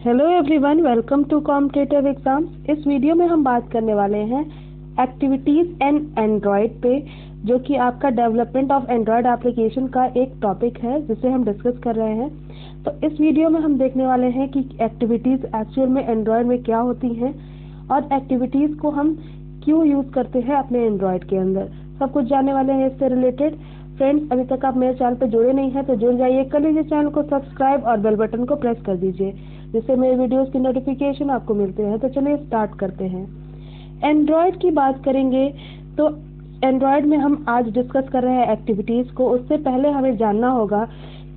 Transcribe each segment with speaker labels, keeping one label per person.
Speaker 1: Hello everyone, welcome to competitive exams. इस video में हम बात करने वाले हैं एक्टिविटीज़ इन एंड्रॉयड पे, जो कि आपका डेवलपमेंट ऑफ एंड्रॉयड एप्लीकेशन का एक टॉपिक है जिसे हम डिस्कस कर रहे हैं। तो इस वीडियो में हम देखने वाले हैं कि एक्टिविटीज़ एक्चुअल में एंड्रॉयड में क्या होती हैं और एक्टिविटीज़ को हम क्यों यूज़ करते हैं अपने एंड्रॉयड के अंदर, सब कुछ जानने वाले हैं इससे रिलेटेड। फ्रेंड्स, अभी तक आप मेरे चैनल पर जुड़े नहीं हैं तो जुड़ जाइए, कर लीजिए चैनल को सब्सक्राइब और बेल बटन को प्रेस कर दीजिए जिससे मेरे वीडियोस की नोटिफिकेशन आपको मिलते हैं। तो चलिए स्टार्ट करते हैं। एंड्रॉयड की बात करेंगे तो एंड्रॉयड में हम आज डिस्कस कर रहे हैं एक्टिविटीज़ को। उससे पहले हमें जानना होगा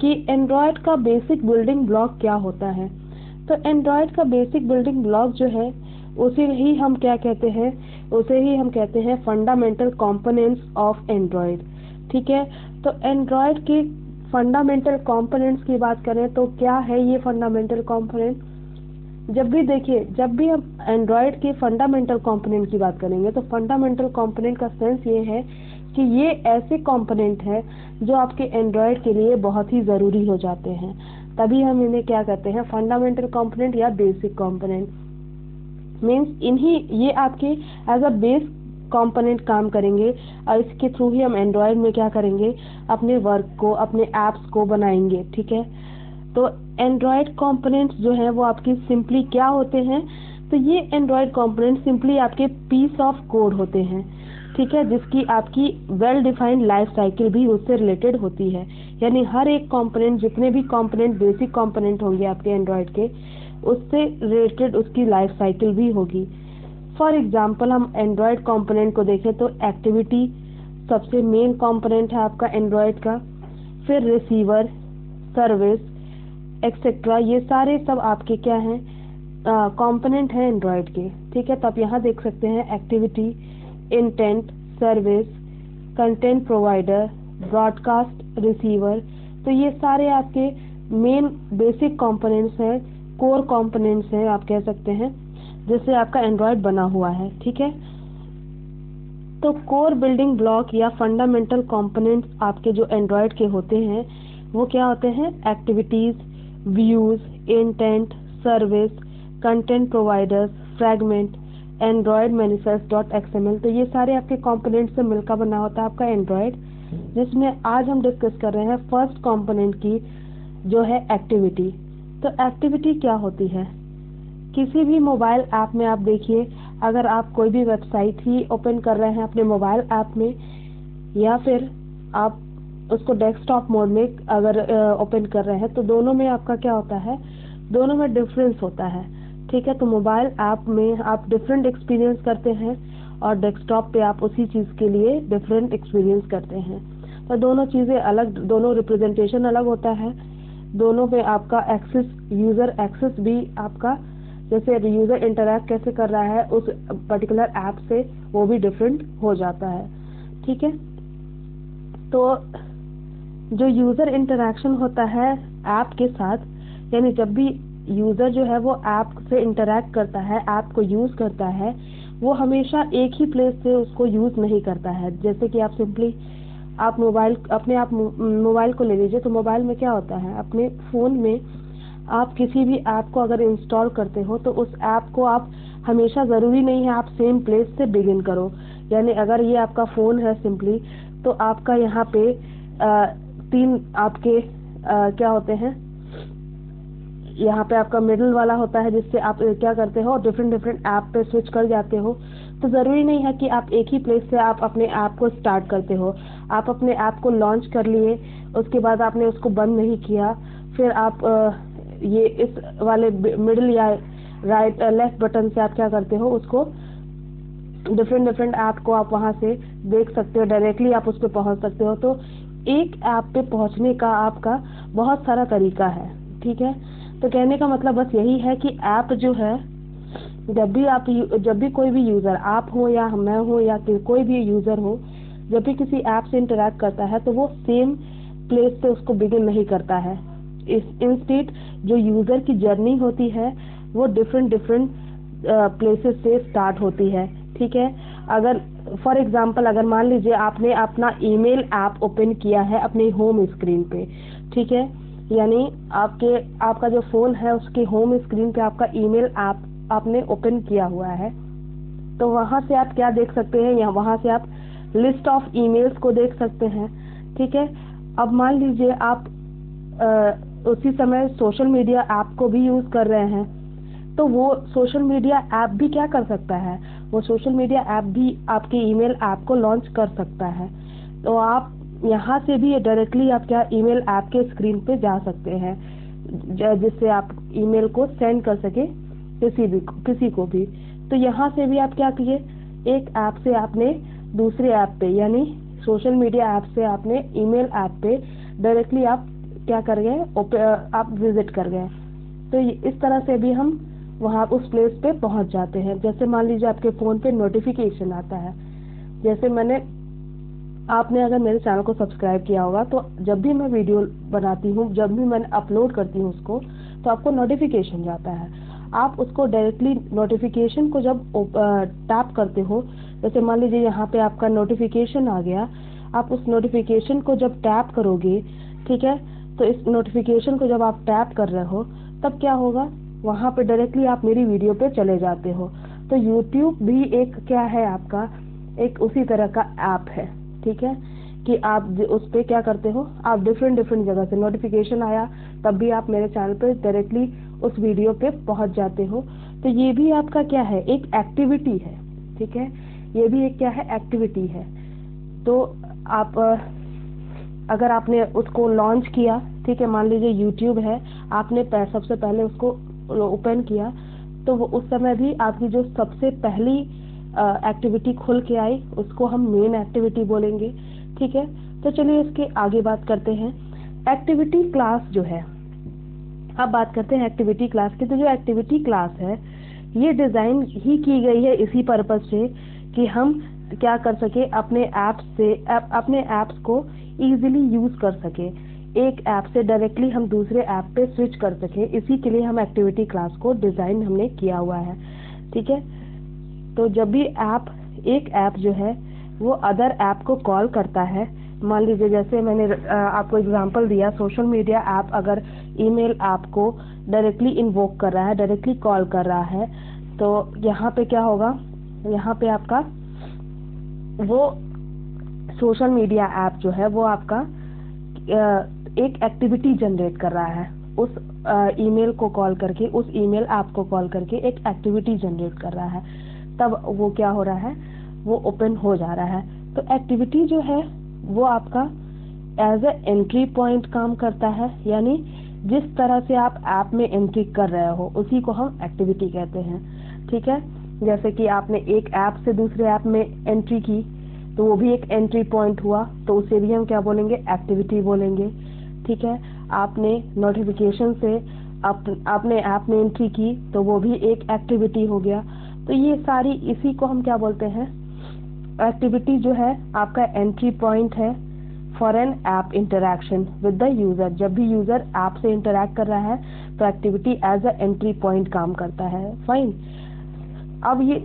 Speaker 1: कि एंड्रॉयड का बेसिक बिल्डिंग ब्लॉक क्या होता है। तो एंड्रॉयड का बेसिक बिल्डिंग ब्लॉक जो है उसे ही हम क्या कहते हैं, उसे ही हम कहते हैं फंडामेंटल कंपोनेंट्स ऑफ एंड्रॉयड। ठीक है, तो एंड्रॉयड के फंडामेंटल कंपोनेंट्स की बात करें तो क्या है ये फंडामेंटल कंपोनेंट। जब भी हम एंड्रॉयड के फंडामेंटल कंपोनेंट की बात करेंगे तो फंडामेंटल कंपोनेंट का सेंस ये है कि ये ऐसे कंपोनेंट है जो आपके एंड्रॉयड के लिए बहुत ही ज़रूरी हो जाते हैं, तभी हम इन्हें क्या कहते हैं, फंडामेंटल कंपोनेंट या बेसिक कंपोनेंट। मीन्स इन्हीं ये आपके एज अ बेस कंपोनेंट काम करेंगे और इसके थ्रू ही हम एंड्रॉयड में क्या करेंगे, अपने वर्क को, अपने एप्स को बनाएंगे। ठीक है, तो एंड्रॉयड कंपोनेंट्स जो हैं वो आपकी सिंपली क्या होते हैं, तो ये एंड्रॉयड कंपोनेंट सिंपली आपके पीस ऑफ कोड होते हैं। ठीक है, जिसकी आपकी वेल डिफाइंड लाइफ साइकिल भी उससे रिलेटेड होती है। यानी हर एक कंपोनेंट, जितने भी कंपोनेंट बेसिक कंपोनेंट होंगे आपके एंड्रॉयड के, उससे रिलेटेड उसकी लाइफ साइकिल भी होगी। फॉर एग्जाम्पल हम एंड्रॉयड कंपोनेंट को देखें तो एक्टिविटी सबसे मेन कंपोनेंट है आपका एंड्रॉयड का, फिर रिसीवर, सर्विस एक्सेट्रा, ये सारे सब आपके क्या हैं, कंपोनेंट हैं एंड्रॉयड के। ठीक है, तो आप यहाँ देख सकते हैं activity, intent, service, content provider, broadcast, receiver, तो ये सारे आपके मेन बेसिक कंपोनेंट्स हैं, कोर कंपोनेंट्स हैं आप कह सकते हैं, जिससे आपका एंड्रॉयड बना हुआ है। ठीक है, तो कोर बिल्डिंग ब्लॉक या फंडामेंटल कंपोनेंट्स आपके जो एंड्रॉयड के होते हैं वो क्या होते हैं, activities, views, intent, service, content providers, fragment, Android manifest dot XML. तो ये सारे आपके कंपोनेंट से मिलकर बना होता है आपका एंड्रॉयड, जिसमें आज हम डिस्कस कर रहे हैं फर्स्ट कंपोनेंट की, जो है एक्टिविटी। तो एक्टिविटी क्या होती है, किसी भी मोबाइल ऐप में आप देखिए, अगर आप कोई भी वेबसाइट ही ओपन कर रहे हैं अपने मोबाइल ऐप में, या फिर आप उसको डेस्कटॉप मोड में अगर ओपन कर रहे हैं, तो दोनों में आपका क्या होता है, दोनों में डिफरेंस होता है। ठीक है, तो मोबाइल ऐप में आप डिफरेंट एक्सपीरियंस करते हैं और डेस्कटॉप पे आप उसी चीज़ के लिए डिफरेंट एक्सपीरियंस करते हैं। तो दोनों चीज़ें अलग, दोनों रिप्रेजेंटेशन अलग होता है, दोनों में आपका एक्सेस, यूज़र एक्सेस भी आपका, जैसे यूज़र इंटरैक्ट कैसे कर रहा है उस पर्टिकुलर ऐप से, वो भी डिफरेंट हो जाता है। ठीक है, तो जो यूज़र इंटरैक्शन होता है ऐप के साथ, यानी जब भी यूज़र जो है वो ऐप से इंटरैक्ट करता है, ऐप को यूज़ करता है, वो हमेशा एक ही प्लेस से उसको यूज़ नहीं करता है। जैसे कि आप सिंपली आप मोबाइल को ले लीजिए, तो मोबाइल में क्या होता है, अपने फ़ोन में आप किसी भी ऐप को अगर इंस्टॉल करते हो तो उस ऐप को आप हमेशा, ज़रूरी नहीं है आप सेम प्लेस से बिगिन करो। यानी अगर ये आपका फ़ोन है सिंपली, तो आपका यहाँ पे तीन आपके क्या होते हैं, यहाँ पे आपका मिडिल वाला होता है, जिससे आप क्या करते हो, डिफरेंट ऐप पे स्विच कर जाते हो। तो ज़रूरी नहीं है कि आप एक ही प्लेस से आप अपने ऐप को स्टार्ट करते हो। आप अपने ऐप को लॉन्च कर लिए, उसके बाद आपने उसको बंद नहीं किया, फिर आप ये इस वाले मिडिल या राइट लेफ्ट बटन से आप क्या करते हो, उसको डिफरेंट ऐप को आप वहाँ से देख सकते हो, डायरेक्टली आप उस पर पहुँच सकते हो। तो एक ऐप पे पहुँचने का आपका बहुत सारा तरीका है। ठीक है, तो कहने का मतलब बस यही है कि ऐप जो है, जब भी कोई भी यूज़र, आप हो या मैं हो या कोई भी यूज़र हो, जब भी किसी ऐप से इंटरैक्ट करता है तो वो सेम प्लेस से उसको बिगिन नहीं करता है। इंस्टेड जो यूज़र की जर्नी होती है वो डिफरेंट प्लेसेस से स्टार्ट होती है। ठीक है, अगर फॉर एग्जांपल अगर मान लीजिए आपने अपना ईमेल ऐप ओपन किया है अपने होम स्क्रीन पे, ठीक है, यानी आपका जो फ़ोन है उसके होम स्क्रीन पे आपका ईमेल आपने ओपन किया हुआ है, तो वहाँ से आप क्या देख सकते हैं, या वहाँ से आप लिस्ट ऑफ ईमेल्स को देख सकते हैं। ठीक है, अब मान लीजिए आप उसी समय सोशल मीडिया ऐप को भी यूज़ कर रहे हैं, तो वो सोशल मीडिया ऐप भी क्या कर सकता है, वो सोशल मीडिया ऐप भी आपके ईमेल ऐप को लॉन्च कर सकता है। तो आप यहाँ से भी डायरेक्टली आप क्या ईमेल ऐप के स्क्रीन पे जा सकते हैं, जिससे आप ईमेल को सेंड कर सके किसी को भी। तो यहाँ से भी आप क्या किए, एक ऐप से आपने दूसरे ऐप पे, यानी सोशल मीडिया ऐप से आपने ईमेल ऐप पे डायरेक्टली आप क्या कर गए, आप विजिट कर गए। तो इस तरह से भी हम वहाँ उस प्लेस पे पहुँच जाते हैं। जैसे मान लीजिए आपके फ़ोन पे नोटिफिकेशन आता है, जैसे आपने अगर मेरे चैनल को सब्सक्राइब किया होगा, तो जब भी मैं वीडियो बनाती हूँ, जब भी मैं अपलोड करती हूँ उसको, तो आपको नोटिफिकेशन जाता है। आप उसको डायरेक्टली नोटिफिकेशन को जब टैप करते हो, जैसे मान लीजिए यहाँ पे आपका नोटिफिकेशन आ गया, आप उस नोटिफिकेशन को जब टैप करोगे, ठीक है, तो इस नोटिफिकेशन को जब आप टैप कर रहे हो, तब क्या होगा, वहाँ पे डायरेक्टली आप मेरी वीडियो पे चले जाते हो। तो यूट्यूब भी एक क्या है, आपका एक उसी तरह का ऐप है। ठीक है, कि आप उस पे क्या करते हो, आप डिफरेंट जगह से नोटिफिकेशन आया तब भी आप मेरे चैनल पे डायरेक्टली उस वीडियो पे पहुंच जाते हो। तो ये भी आपका क्या है, एक एक्टिविटी है। ठीक है, ये भी एक क्या है, एक्टिविटी है। तो आप अगर आपने उसको लॉन्च किया, ठीक है, मान लीजिए यूट्यूब है, आपने सबसे पहले उसको ओपन किया, तो वो उस समय भी आपकी जो सबसे पहली एक्टिविटी खुल के आई, उसको हम मेन एक्टिविटी बोलेंगे। ठीक है, तो चलिए इसके आगे बात करते हैं। एक्टिविटी क्लास जो है, अब बात करते हैं एक्टिविटी क्लास की। तो जो एक्टिविटी क्लास है, ये डिज़ाइन ही की गई है इसी पर्पज से कि हम क्या कर सके, अपने ऐप्स को इजीली यूज़ कर सके, एक ऐप से डायरेक्टली हम दूसरे ऐप पे स्विच कर सके। इसी के लिए हम एक्टिविटी क्लास को डिज़ाइन हमने किया हुआ है। ठीक है, तो जब भी एक ऐप जो है वो अदर ऐप को कॉल करता है, मान लीजिए जैसे मैंने आपको एग्जांपल दिया, सोशल मीडिया ऐप अगर ईमेल ऐप को डायरेक्टली इन्वोक कर रहा है, डायरेक्टली कॉल कर रहा है, तो यहाँ पे क्या होगा, यहाँ पे आपका वो सोशल मीडिया ऐप जो है वो आपका एक एक्टिविटी जनरेट कर रहा है, उस ईमेल को कॉल करके, उस ईमेल ऐप को कॉल करके एक एक्टिविटी जनरेट कर रहा है। तब वो क्या हो रहा है, वो ओपन हो जा रहा है। तो एक्टिविटी जो है वो आपका एज ए एंट्री पॉइंट काम करता है, यानी जिस तरह से आप ऐप में एंट्री कर रहे हो उसी को हम एक्टिविटी कहते हैं। ठीक है, जैसे कि आपने एक ऐप से दूसरे ऐप में एंट्री की, तो वो भी एक एंट्री पॉइंट हुआ, तो उसे भी हम क्या बोलेंगे, एक्टिविटी बोलेंगे। ठीक है, आपने नोटिफिकेशन से अपने ऐप में एंट्री की, तो वो भी एक एक्टिविटी हो गया। तो ये सारी, इसी को हम क्या बोलते हैं, एक्टिविटी जो है आपका एंट्री पॉइंट है for an app interaction with the user. जब भी यूजर ऐप से इंटरैक्ट कर रहा है तो activity as a entry point काम करता है। फाइन, अब ये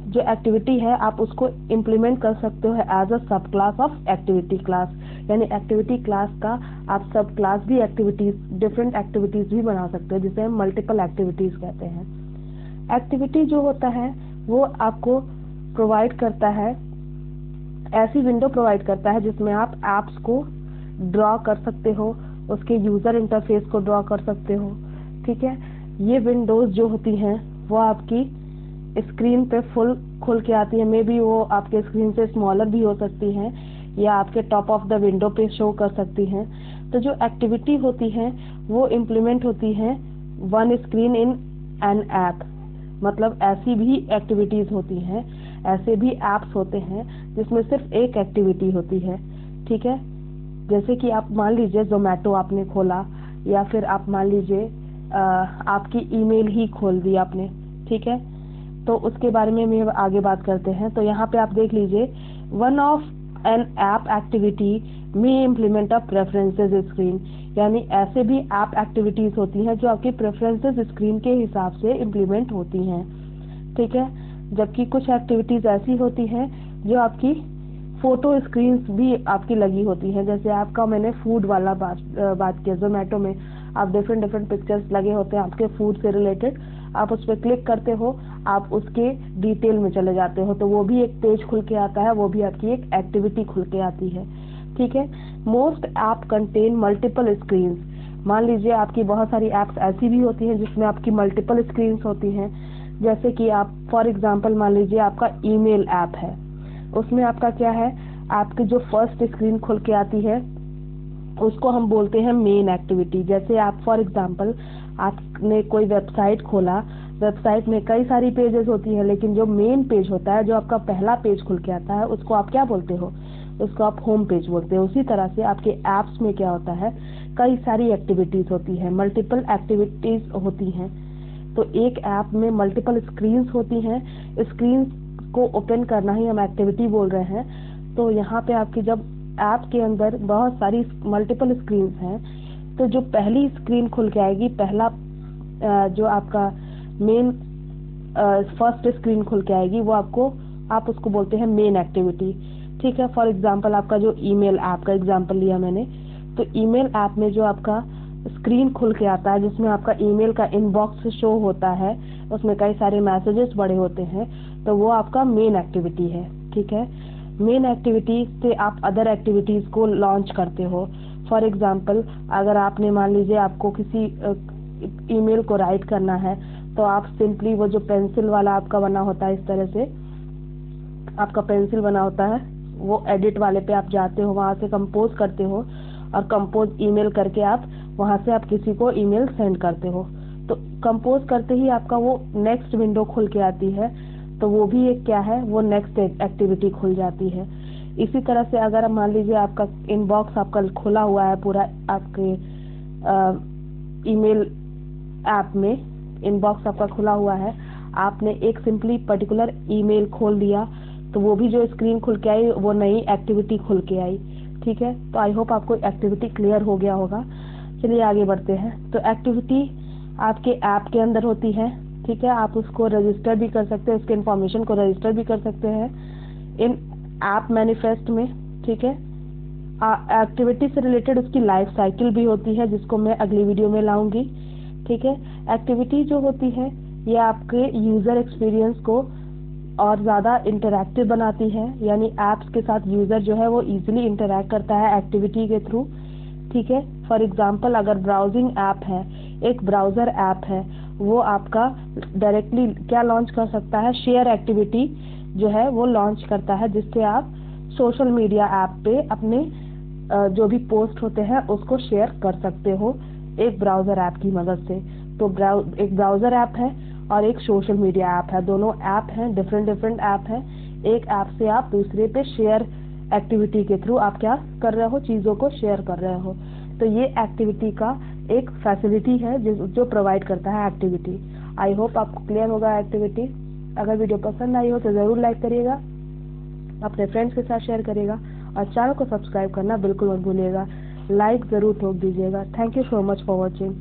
Speaker 1: जो एक्टिविटी है आप उसको इम्प्लीमेंट कर सकते हो एज अ सब क्लास ऑफ एक्टिविटी क्लास, यानी एक्टिविटी क्लास का आप सब क्लास भी एक्टिविटीज, डिफरेंट एक्टिविटीज भी बना सकते हो, जिसे हम मल्टीपल एक्टिविटीज कहते हैं। एक्टिविटी जो होता है वो आपको प्रोवाइड करता है, ऐसी विंडो प्रोवाइड करता है जिसमें आप ऐप्स को ड्रॉ कर सकते हो, उसके यूजर इंटरफेस को ड्रॉ कर सकते हो। ठीक है, ये विंडोज जो होती हैं वो आपकी स्क्रीन पे फुल खुल के आती है, मे बी वो आपके स्क्रीन से स्मॉलर भी हो सकती हैं या आपके टॉप ऑफ द विंडो पे शो कर सकती हैं। तो जो एक्टिविटी होती है वो इम्प्लीमेंट होती है one screen in an app, मतलब ऐसी भी एक्टिविटीज होती हैं, ऐसे भी ऐप्स होते हैं जिसमें सिर्फ एक एक्टिविटी होती है। ठीक है, जैसे कि आप मान लीजिए जोमेटो आपने खोला, या फिर आप मान लीजिए आपकी ईमेल ही खोल दी आपने। ठीक है, तो उसके बारे में हम आगे बात करते हैं। तो यहाँ पे आप देख लीजिए, one of an app activity में इम्प्लीमेंट ऑफ प्रेफरेंसेस स्क्रीन, यानी ऐसे भी ऐप एक्टिविटीज होती हैं जो आपकी प्रेफरेंसेस स्क्रीन के हिसाब से इम्प्लीमेंट होती हैं। ठीक है, जबकि कुछ एक्टिविटीज ऐसी होती हैं जो आपकी फोटो स्क्रीन्स भी आपकी लगी होती हैं। जैसे आपका मैंने फूड वाला बात किया, जोमेटो में आप डिफरेंट पिक्चर्स लगे होते हैं आपके फूड से रिलेटेड, आप उस पर क्लिक करते हो, आप उसके डिटेल में चले जाते हो तो वो भी एक पेज खुल के आता है, वो भी आपकी एक एक्टिविटी खुल के आती है। ठीक है। Most app contain multiple screens, मान लीजिए आपकी बहुत सारी ऐप्स ऐसी भी होती हैं जिसमें आपकी मल्टीपल स्क्रीन्स होती हैं। जैसे कि आप फॉर एग्जांपल मान लीजिए आपका ईमेल ऐप है, उसमें आपका क्या है, आपकी जो फर्स्ट स्क्रीन खुल के आती है उसको हम बोलते हैं मेन एक्टिविटी। जैसे आप फॉर एग्जांपल आपने कोई वेबसाइट खोला, वेबसाइट में कई सारी पेजेस होती हैं, लेकिन जो मेन पेज होता है, जो आपका पहला पेज खुल के आता है, उसको आप क्या बोलते हो, उसको आप होम पेज बोलते हो। उसी तरह से आपके ऐप्स में क्या होता है, कई सारी एक्टिविटीज होती हैं, मल्टीपल एक्टिविटीज होती हैं। तो एक ऐप में मल्टीपल स्क्रीन्स होती हैं, स्क्रीन को ओपन करना ही हम एक्टिविटी बोल रहे हैं। तो यहाँ पे आपकी जब ऐप के अंदर बहुत सारी मल्टीपल स्क्रीन्स हैं, तो जो पहली स्क्रीन खुल के आएगी, पहला जो आपका मेन फर्स्ट स्क्रीन खुल के आएगी, वो आप उसको बोलते हैं मेन एक्टिविटी। ठीक है। फॉर एग्जांपल आपका जो ईमेल ऐप का एग्जांपल लिया मैंने, तो ईमेल ऐप में जो आपका स्क्रीन खुल के आता है जिसमें आपका ईमेल का इनबॉक्स शो होता है, उसमें कई सारे मैसेजेस बड़े होते हैं, तो वो आपका मेन एक्टिविटी है। ठीक है। मेन एक्टिविटी से आप अदर एक्टिविटीज को लॉन्च करते हो। फॉर एग्जांपल अगर आपने मान लीजिए आपको किसी ईमेल को राइट करना है, तो आप सिंपली वो जो पेंसिल वाला आपका बना होता है, इस तरह से आपका पेंसिल बना होता है, वो एडिट वाले पे आप जाते हो, वहां से कंपोज करते हो और कंपोज ईमेल करके आप वहां से आप किसी को ईमेल सेंड करते हो। तो कंपोज करते ही आपका वो नेक्स्ट विंडो खुल के आती है, तो वो भी एक क्या है, वो नेक्स्ट एक्टिविटी खुल जाती है। इसी तरह से अगर मान लीजिए आपका इनबॉक्स आपका खुला हुआ है पूरा, आपके ईमेल ऐप में इनबॉक्स आपका खुला हुआ है, आपने एक सिंपली पर्टिकुलर ईमेल खोल दिया, तो वो भी जो स्क्रीन खुल के आई वो नई एक्टिविटी खुल के आई। ठीक है। तो आई होप आपको एक्टिविटी क्लियर हो गया होगा। चलिए आगे बढ़ते हैं। तो एक्टिविटी आपके ऐप के अंदर होती है। ठीक है। आप उसको रजिस्टर भी कर सकते हैं, उसके इन्फॉर्मेशन को रजिस्टर भी कर सकते हैं इन ऐप मैनिफेस्ट में। ठीक है। एक्टिविटी से रिलेटेड उसकी लाइफ साइकिल भी होती है, जिसको मैं अगली वीडियो में लाऊंगी। ठीक है। एक्टिविटी जो होती है ये आपके यूजर एक्सपीरियंस को और ज़्यादा इंटरैक्टिव बनाती है, यानी ऐप्स के साथ यूजर जो है वो इजीली इंटरैक्ट करता है एक्टिविटी के थ्रू। ठीक है। फॉर एग्जांपल अगर ब्राउजिंग ऐप है, एक ब्राउजर ऐप है, वो आपका डायरेक्टली क्या लॉन्च कर सकता है, शेयर एक्टिविटी जो है वो लॉन्च करता है, जिससे आप सोशल मीडिया ऐप पे अपने जो भी पोस्ट होते हैं उसको शेयर कर सकते हो एक ब्राउजर ऐप की मदद से। तो एक ब्राउजर ऐप है और एक सोशल मीडिया ऐप है, दोनों ऐप हैं, डिफरेंट ऐप हैं। एक ऐप से आप दूसरे पे शेयर एक्टिविटी के थ्रू आप क्या कर रहे हो, चीज़ों को शेयर कर रहे हो। तो ये एक्टिविटी का एक फैसिलिटी है जो प्रोवाइड करता है एक्टिविटी। आई होप आपको क्लियर होगा एक्टिविटी। अगर वीडियो पसंद आई हो तो ज़रूर लाइक करिएगा, अपने फ्रेंड्स के साथ शेयर करिएगा और चैनल को सब्सक्राइब करना बिल्कुल मत भूलिएगा। लाइक ज़रूर ठोक दीजिएगा। Thank you so much for watching.